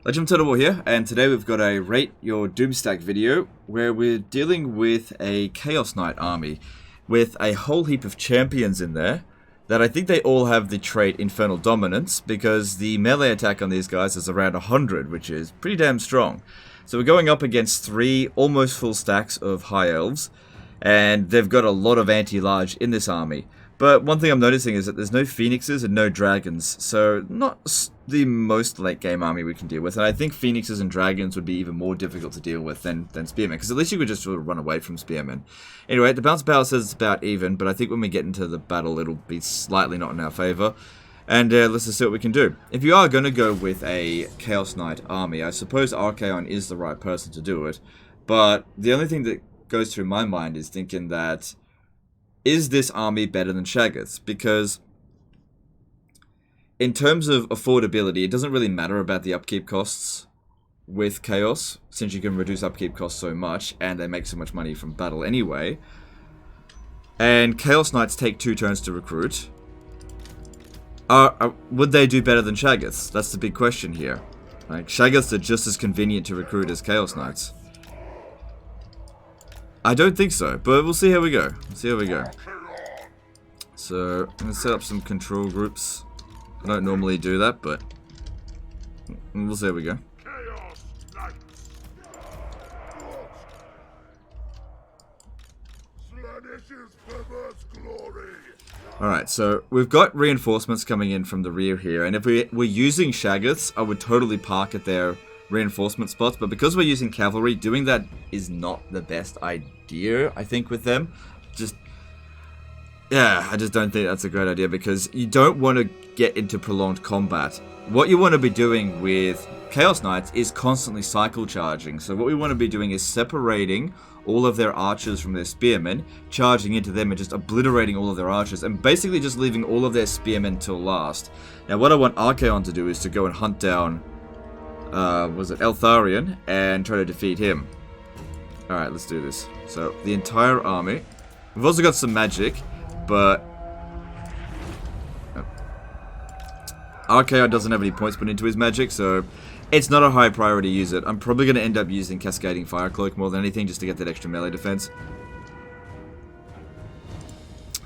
Legend Total here, and today we've got a Rate Your Doomstack video where we're dealing with a Chaos Knight army with a whole heap of champions in there that I think they all have the trait Infernal Dominance because the melee attack on these guys is around 100, which is pretty damn strong. So we're going up against 3 almost full stacks of High Elves, and they've got a lot of anti-large in this army. But one thing I'm noticing is that there's no Phoenixes and no Dragons, so not the most late game army we can deal with. And I think Phoenixes and Dragons would be even more difficult to deal with than Spearmen, because at least you could just sort of run away from Spearmen. Anyway, the bounce power says it's about even, but I think when we get into the battle it'll be slightly not in our favour. And let's just see what we can do. If you are going to go with a Chaos Knight army, I suppose Archaon is the right person to do it. But the only thing that goes through my mind is thinking that, is this army better than Shaggoth's? Because in terms of affordability, it doesn't really matter about the upkeep costs with Chaos, since you can reduce upkeep costs so much, and they make so much money from battle anyway. And Chaos Knights take 2 turns to recruit. Would they do better than Shaggoth's? That's the big question here. Like, Shaggoth's are just as convenient to recruit as Chaos Knights. I don't think so, but we'll see how we go. So, I'm going to set up some control groups. I don't normally do that, but we'll see how we go. Alright, so we've got reinforcements coming in from the rear here, and if we're using Shaggoth's, I would totally park at their reinforcement spots, but because we're using cavalry, doing that is not the best idea, I think, with them. I just don't think that's a great idea, because you don't want to get into prolonged combat. What you want to be doing with Chaos Knights is constantly cycle charging, so what we want to be doing is separating all of their archers from their spearmen, charging into them and just obliterating all of their archers, and basically just leaving all of their spearmen till last. Now what I want Archaon to do is to go and hunt down Eltharion, and try to defeat him. Alright, let's do this. So, the entire army. We've also got some magic, but Archaon doesn't have any points put into his magic, so it's not a high priority to use it. I'm probably going to end up using Cascading Fire Cloak more than anything, just to get that extra melee defense.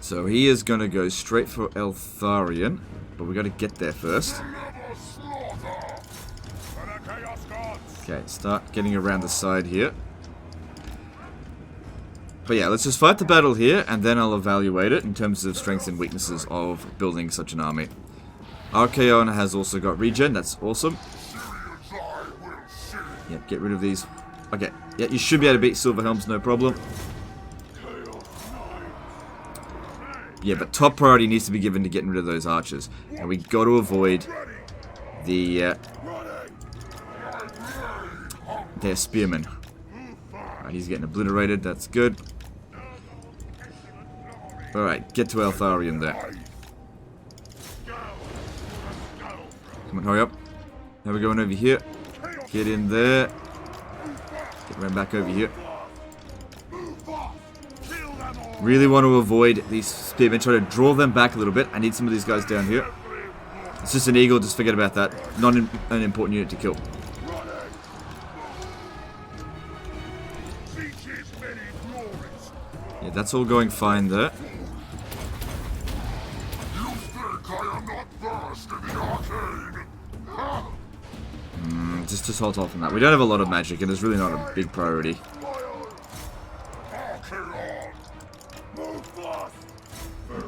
So he is going to go straight for Eltharion, but we got to get there first. Okay, start getting around the side here. But yeah, let's just fight the battle here, and then I'll evaluate it in terms of strengths and weaknesses of building such an army. Archaon has also got regen, that's awesome. Yep, get rid of these. Okay, yeah, you should be able to beat Silver Helms, no problem. Yeah, but top priority needs to be given to getting rid of those archers. And we got to avoid the their spearmen. Alright, he's getting obliterated, that's good. Alright, get to Eltharion there. Come on, hurry up. Now we're going over here. Get in there. Get right back over here. Really want to avoid these spearmen. Try to draw them back a little bit. I need some of these guys down here. It's just an eagle, just forget about that. Not an important unit to kill. Yeah, that's all going fine there. Just hold off on that. We don't have a lot of magic, and it's really not a big priority.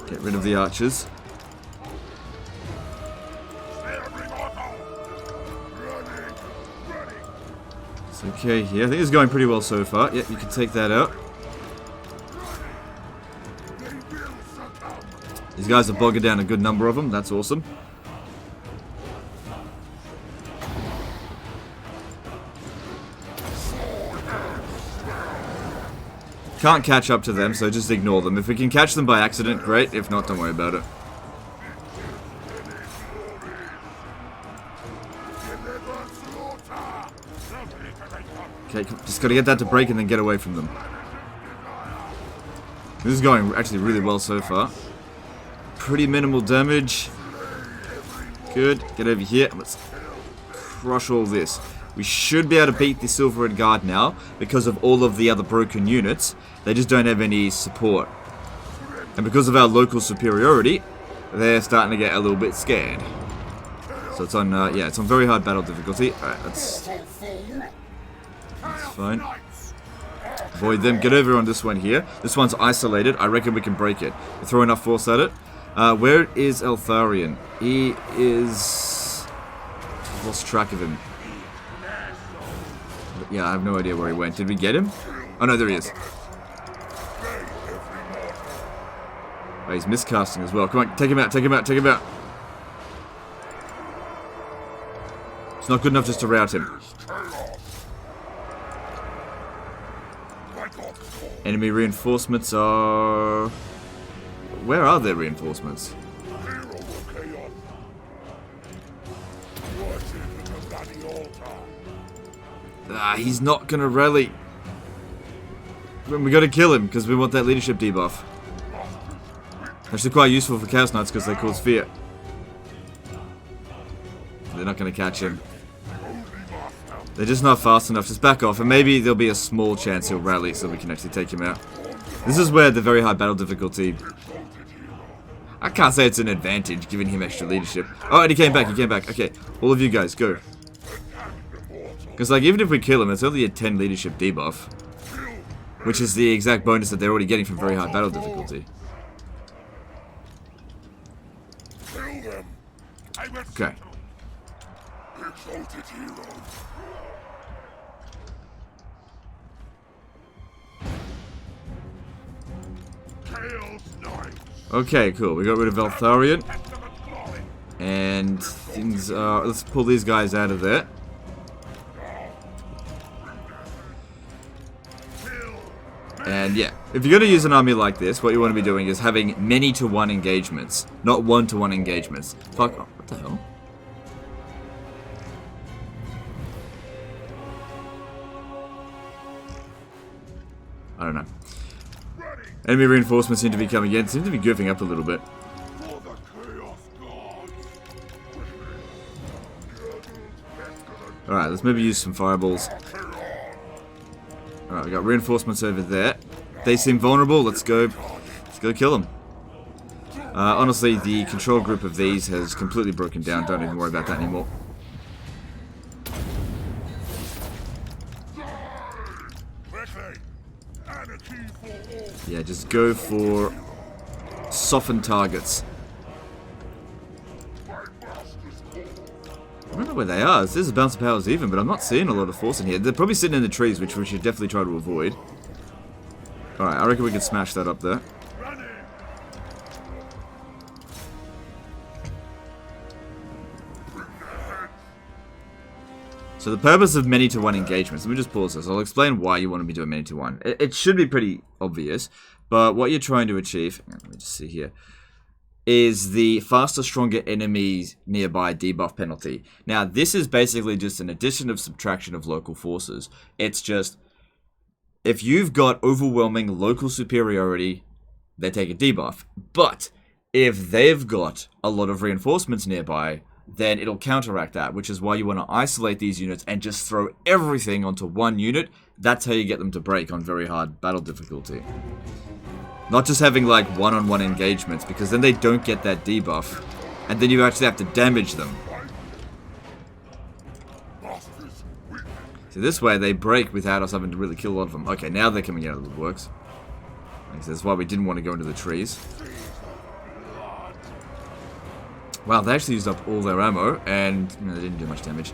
Get rid of the archers. It's okay here. I think it's going pretty well so far. Yep, you can take that out. These guys are bogging down a good number of them. That's awesome. Can't catch up to them, so just ignore them. If we can catch them by accident, great. If not, don't worry about it. Okay, just gotta get that to break and then get away from them. This is going actually really well so far. Pretty minimal damage. Good. Get over here. Let's crush all this. We should be able to beat the Silver Red Guard now because of all of the other broken units. They just don't have any support. And because of our local superiority, they're starting to get a little bit scared. So it's on, yeah, it's on very hard battle difficulty. Alright, that's fine. Avoid them. Get over on this one here. This one's isolated. I reckon we can break it. We throw enough force at it. Where is Eltharion? He is... I've lost track of him. Yeah, I have no idea where he went. Did we get him? Oh no, there he is. Oh, he's miscasting as well. Come on, take him out, take him out, take him out. It's not good enough just to rout him. Enemy reinforcements are... Where are their reinforcements? Ah, he's not gonna rally. We gotta kill him because we want that leadership debuff. Actually quite useful for Chaos Knights because they cause fear. They're not gonna catch him. They're just not fast enough. Just back off and maybe there'll be a small chance he'll rally so we can actually take him out. This is where the very high battle difficulty... I can't say it's an advantage giving him extra leadership. Oh, and he came back, he came back. Okay, all of you guys, go. Because, like, even if we kill him, it's only a 10 leadership debuff. Which is the exact bonus that they're already getting from very high battle difficulty. Okay. Okay, cool. We got rid of Eltharion. And things are... Let's pull these guys out of there. And yeah, if you're going to use an army like this, what you want to be doing is having many-to-one engagements, not one-to-one engagements. Fuck, oh, what the hell? I don't know. Enemy reinforcements seem to be coming in, seem to be goofing up a little bit. Alright, let's maybe use some fireballs. Alright, we got reinforcements over there. They seem vulnerable. Let's go kill them. Honestly, the control group of these has completely broken down. Don't even worry about that anymore. Yeah, just go for softened targets. I don't know where they are. This is a bounce of powers even, but I'm not seeing a lot of force in here. They're probably sitting in the trees, which we should definitely try to avoid. Alright, I reckon we can smash that up there. So the purpose of many-to-one engagements, let me just pause this. I'll explain why you want to be doing many-to-one. It should be pretty obvious, but what you're trying to achieve, let me just see here, is the faster, stronger enemies nearby debuff penalty. Now, this is basically just an addition of subtraction of local forces. It's just, if you've got overwhelming local superiority, they take a debuff. But if they've got a lot of reinforcements nearby, then it'll counteract that, which is why you want to isolate these units and just throw everything onto one unit. That's how you get them to break on very hard battle difficulty. Not just having like one-on-one engagements, because then they don't get that debuff, and then you actually have to damage them. So this way they break without us having to really kill a lot of them. Okay, now they're coming out of the works. That's why we didn't want to go into the trees. Wow, they actually used up all their ammo, and they didn't do much damage.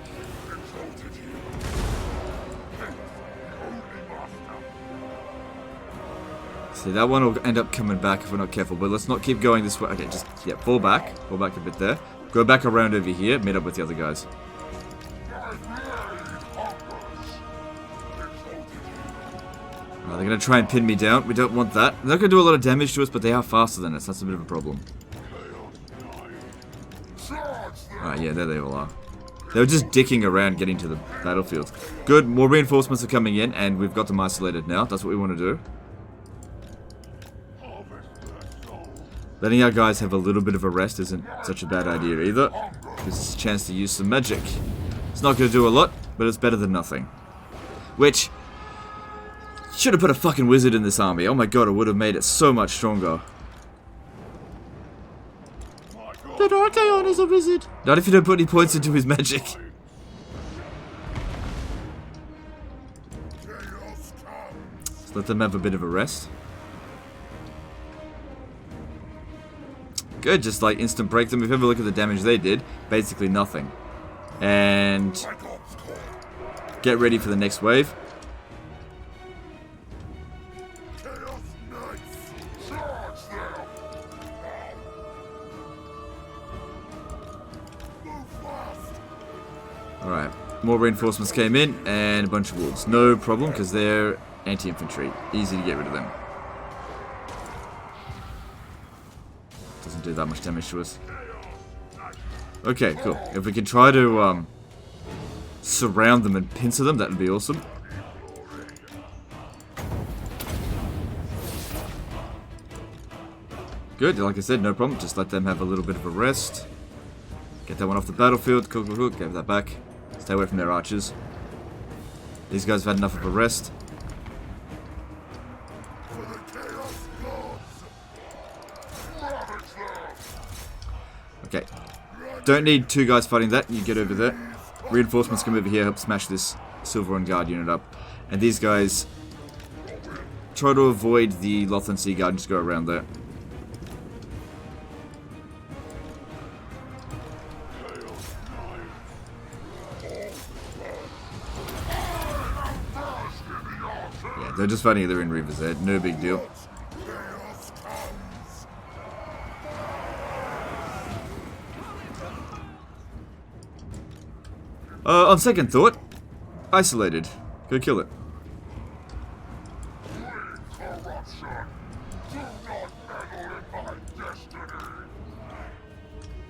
See, that one will end up coming back if we're not careful, but let's not keep going this way. Okay, just, yeah, fall back a bit there. Go back around over here, meet up with the other guys. They're going to try and pin me down. We don't want that. They're not going to do a lot of damage to us, but they are faster than us. That's a bit of a problem. Alright, yeah, there they all are. They were just dicking around getting to the battlefield. Good, more reinforcements are coming in, and we've got them isolated now. That's what we want to do. Letting our guys have a little bit of a rest isn't such a bad idea either. Gives us a chance to use some magic. It's not going to do a lot, but it's better than nothing. Which, should have put a fucking wizard in this army. Oh my god, it would have made it so much stronger. That Archaon is a wizard. Not if you don't put any points into his magic. Just let them have a bit of a rest. Good, just like instant break them. If you ever look at the damage they did, basically nothing. And get ready for the next wave. Alright, more reinforcements came in and a bunch of wolves. No problem because they're anti-infantry. Easy to get rid of them. Doesn't do that much damage to us. Okay, cool. If we can try to surround them and pincer them, that would be awesome. Good, like I said, no problem. Just let them have a little bit of a rest. Get that one off the battlefield. Cool, cool, cool. Get that back. Stay away from their archers. These guys have had enough of a rest. Okay. Don't need two guys fighting that. You get over there. Reinforcements come over here, help smash this Silver and Guard unit up. And these guys try to avoid the Lothland Sea Guard and just go around there. Yeah, they're just fighting either in Reavers there. No big deal. On second thought, isolated. Go kill it.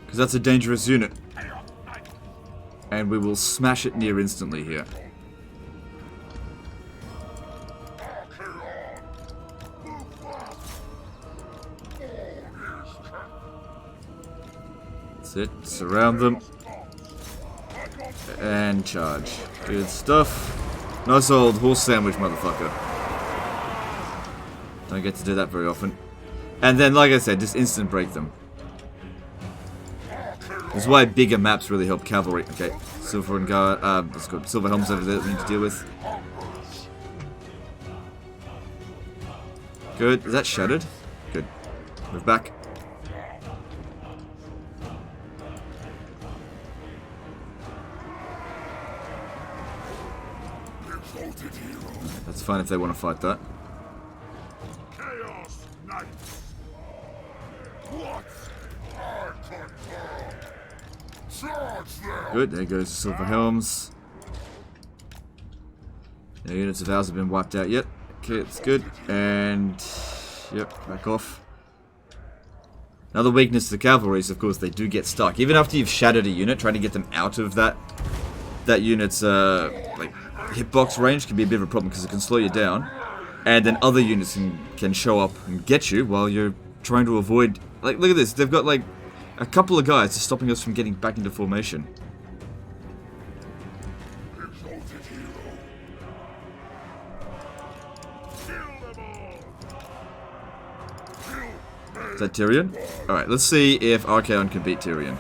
Because that's a dangerous unit. And we will smash it near instantly here. That's it. Surround them. And charge. Good stuff. Nice old horse sandwich, motherfucker. Don't get to do that very often. And then, like I said, just instant break them. That's why bigger maps really help cavalry. Okay, Silver and Guard. Let's go. Silver Helms over there that we need to deal with. Good. Is that shattered? Good. Move back. That's fine if they want to fight that. Good, there goes the Silver Helms. No units of ours have been wiped out yet. Okay, that's good. And yep, back off. Another weakness to the cavalry is, of course, they do get stuck. Even after you've shattered a unit, trying to get them out of that unit's like hitbox range can be a bit of a problem because it can slow you down, and then other units can show up and get you while you're trying to avoid. Like, look at this. They've got like a couple of guys just stopping us from getting back into formation. Is that Tyrion? Alright, let's see if Archaon can beat Tyrion.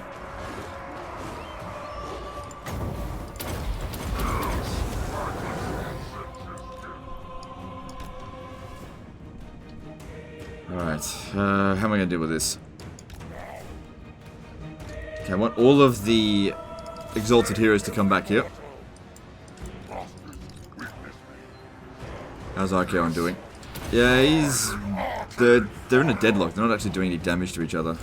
Alright, how am I going to deal with this? Okay, I want all of the exalted heroes to come back here. How's Archaon doing? Yeah, he's... They're in a deadlock. They're not actually doing any damage to each other.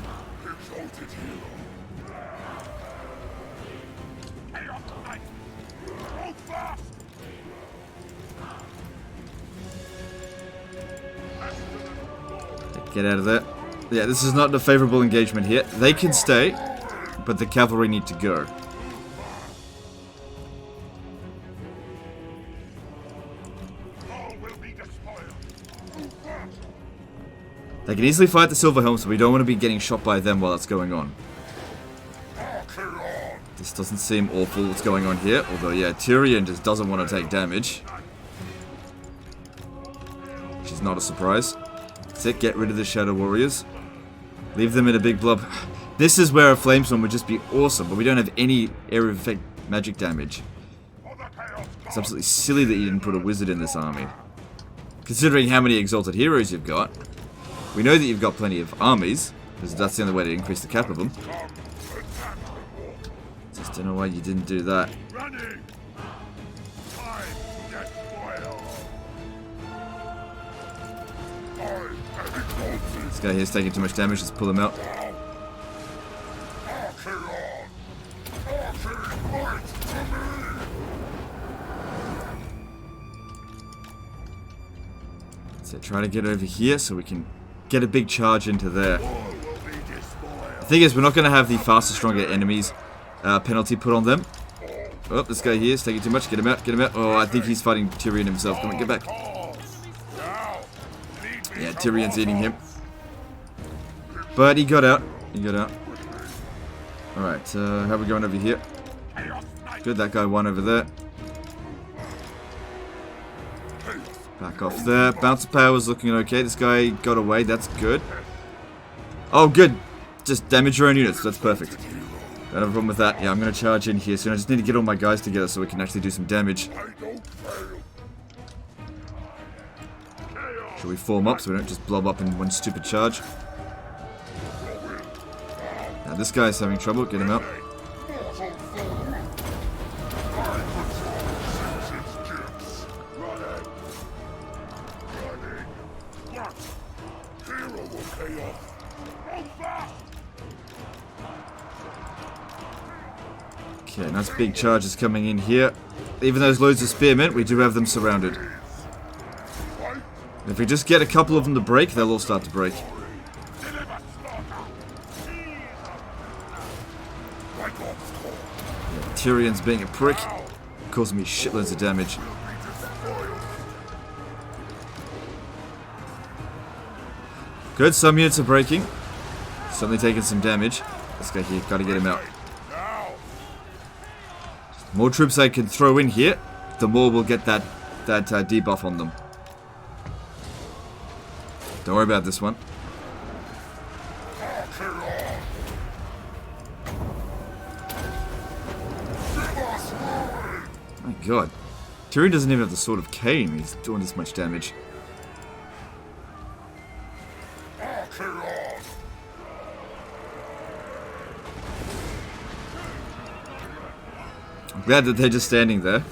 Get out of there. Yeah, this is not a favorable engagement here. They can stay, but the cavalry need to go. They can easily fight the Silver Helms, but we don't want to be getting shot by them while that's going on. This doesn't seem awful what's going on here. Although, yeah, Tyrion just doesn't want to take damage. Which is not a surprise. That's it, get rid of the Shadow Warriors. Leave them in a big blob. This is where a Flamestorm would just be awesome, but we don't have any area of effect magic damage. It's absolutely silly that you didn't put a wizard in this army. Considering how many Exalted Heroes you've got, we know that you've got plenty of armies, because that's the only way to increase the cap of them. Just don't know why you didn't do that. This guy here's taking too much damage, let's pull him out. So try to get over here so we can get a big charge into there. The thing is, we're not going to have the faster, stronger enemies penalty put on them. Oh, this guy here is taking too much. Get him out, get him out. Oh, I think he's fighting Tyrion himself. Come on, get back. Yeah, Tyrion's eating him. But he got out. He got out. Alright, how are we going over here? Good, that guy won over there. Back off there. Bouncer power is looking okay. This guy got away. That's good. Oh, good. Just damage your own units. That's perfect. Don't have a problem with that. Yeah, I'm going to charge in here soon. I just need to get all my guys together so we can actually do some damage. Should we form up so we don't just blob up in one stupid charge? Now this guy's having trouble. Get him out. Okay, nice big charges coming in here. Even though there's loads of spearmen, we do have them surrounded. If we just get a couple of them to break, they'll all start to break. Yeah, Tyrion's being a prick, causing me shitloads of damage. Good, some units are breaking. Suddenly taking some damage. This guy here, gotta get him out. The more troops I can throw in here, the more we'll get that debuff on them. Don't worry about this one. My god. Tyrion doesn't even have the Sword of Cain. He's doing this much damage. I'm glad that they're just standing there.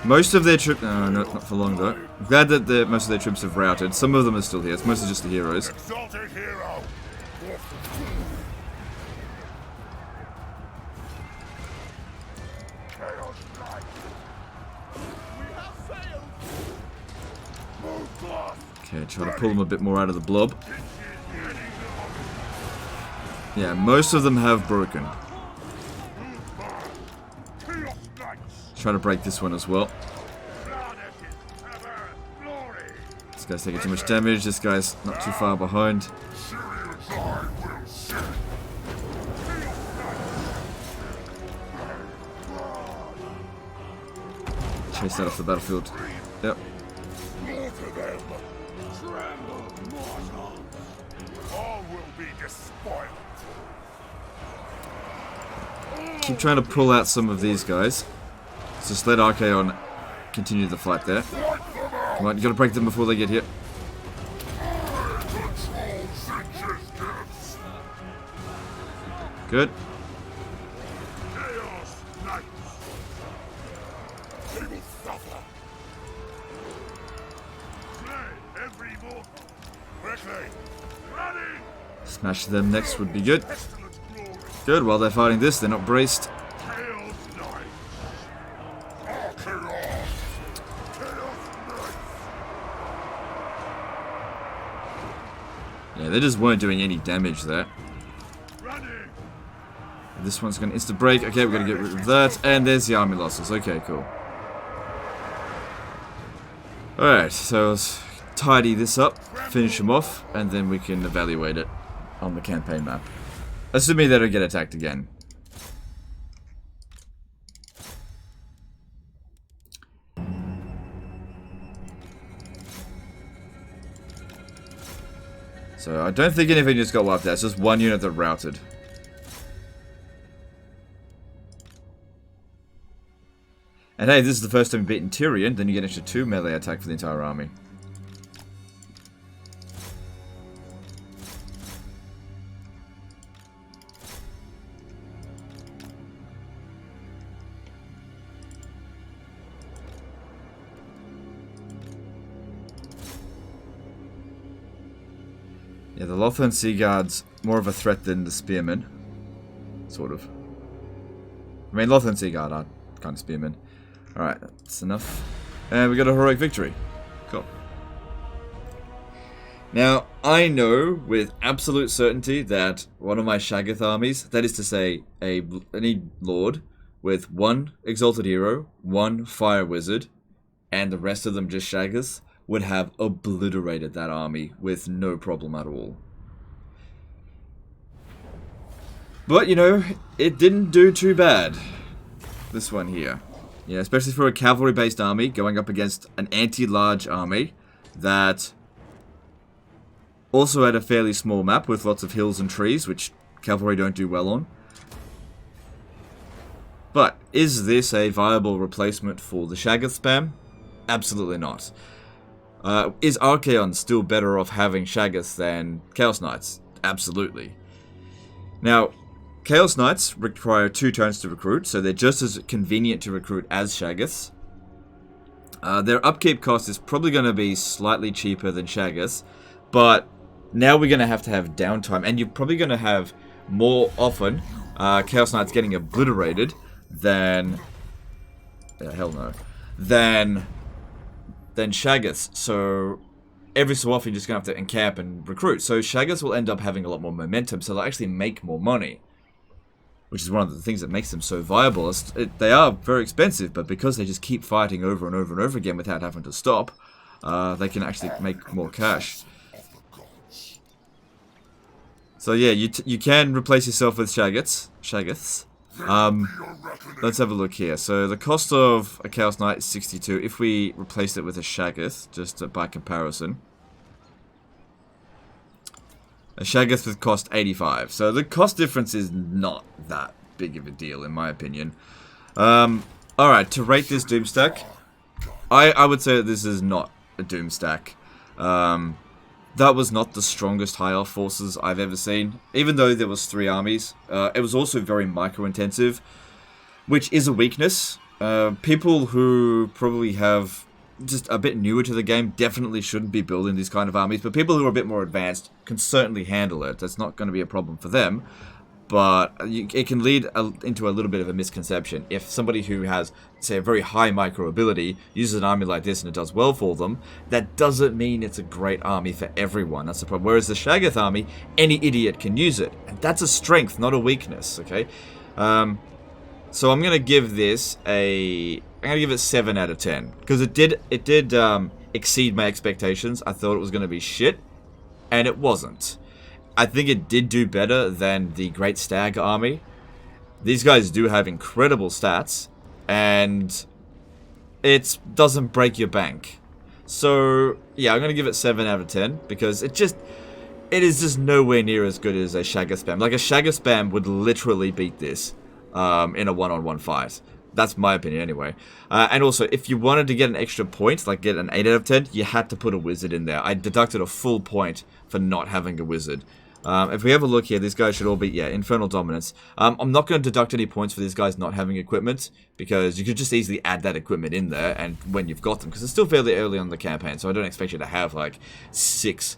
Most of their troops... No, not for long though. I'm glad that most of their troops have routed. Some of them are still here. It's mostly just the heroes. Okay, try to pull them a bit more out of the blob. Yeah, most of them have broken. Try to break this one as well. This guy's taking too much damage. This guy's not too far behind. Chase that off the battlefield. Yep. Keep trying to pull out some of these guys. Just let Archaon continue the fight there. Come on, you gotta break them before they get hit. Good. Smash them next would be good. Good, while they're fighting this, they're not braced. Yeah, they just weren't doing any damage there. This one's going to insta break. Okay, we're going to get rid of that. And there's the army losses. Okay, cool. Alright, so let's tidy this up, finish them off, and then we can evaluate it on the campaign map. Assuming they don't get attacked again. So I don't think anything just got wiped out. It's just one unit that routed. And hey, this is the first time you've beaten Tyrion, then you get an extra 2 melee attack for the entire army. Yeah, the Lothern Sea Guard's more of a threat than the Spearmen. Sort of. I mean, Lothern Sea Guard are kind of Spearmen. Alright, that's enough. And we got a heroic victory. Cool. Now, I know with absolute certainty that one of my Shaggoth armies, that is to say, any Lord, with 1 Exalted Hero, 1 Fire Wizard, and the rest of them just Shaggoths, would have obliterated that army with no problem at all. But, you know, it didn't do too bad. This one here. Yeah, especially for a cavalry-based army going up against an anti-large army that also had a fairly small map with lots of hills and trees, which cavalry don't do well on. But is this a viable replacement for the Shaggoth spam? Absolutely not. Is Archaon still better off having Shaggoths than Chaos Knights? Absolutely. Now, Chaos Knights require 2 turns to recruit, so they're just as convenient to recruit as Shaggoths. Their upkeep cost is probably going to be slightly cheaper than Shaggoths, but now we're going to have downtime, and you're probably going to have more often Chaos Knights getting obliterated than... hell no. Than Shaggoths, so every so often you're just going to have to encamp and recruit. So Shaggoths will end up having a lot more momentum, so they'll actually make more money. Which is one of the things that makes them so viable. They are very expensive, but because they just keep fighting over and over and over again without having to stop, they can actually make more cash. So yeah, you can replace yourself with Shaggoths. Let's have a look here. So the cost of a Chaos Knight is 62. If we replace it with a Shaggoth, just by comparison, a Shaggoth would cost 85. So the cost difference is not that big of a deal, in my opinion. Alright, to rate this doomstack, I would say that this is not a doomstack. That was not the strongest high elf forces I've ever seen. Even though there was 3 armies, it was also very micro-intensive, which is a weakness. People who probably have just a bit newer to the game definitely shouldn't be building these kind of armies, but people who are a bit more advanced can certainly handle it. That's not going to be a problem for them, but it can lead into a little bit of a misconception. If somebody who has, say, a very high micro ability uses an army like this and it does well for them, that doesn't mean it's a great army for everyone. That's the problem. Whereas the Shaggoth army, any idiot can use it, and that's a strength, not a weakness, okay? So I'm going to give this I'm going to give it 7 out of 10. Because it did exceed my expectations. I thought it was going to be shit. And it wasn't. I think it did do better than the Great Stag army. These guys do have incredible stats. And it doesn't break your bank. So, yeah, I'm going to give it 7 out of 10. Because it is just nowhere near as good as a Shaggoth spam. Like, a Shaggoth spam would literally beat this in a one-on-one fight. That's my opinion anyway. And also, if you wanted to get an extra point, like get an 8 out of 10, you had to put a wizard in there. I deducted a full point for not having a wizard. If we have a look here, these guys should all be, yeah, Infernal Dominance. I'm not going to deduct any points for these guys not having equipment, because you could just easily add that equipment in there and when you've got them, because it's still fairly early on in the campaign, so I don't expect you to have, like, 6...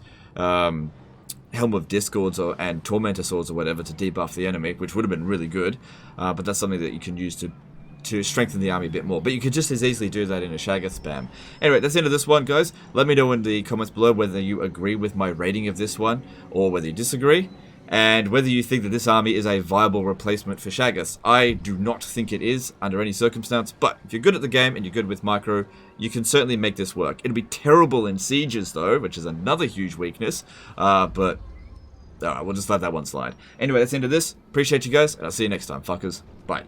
Helm of Discords and Tormentor Swords or whatever to debuff the enemy, which would have been really good, but that's something that you can use to strengthen the army a bit more. But you could just as easily do that in a Shaggoth spam. Anyway, that's the end of this one, guys. Let me know in the comments below whether you agree with my rating of this one, or whether you disagree, and whether you think that this army is a viable replacement for Shaggoths. I do not think it is, under any circumstance, but if you're good at the game and you're good with micro, you can certainly make this work. It'll be terrible in sieges, though, which is another huge weakness, but alright, we'll just let that one slide. Anyway, that's the end of this. Appreciate you guys, and I'll see you next time, fuckers. Bye.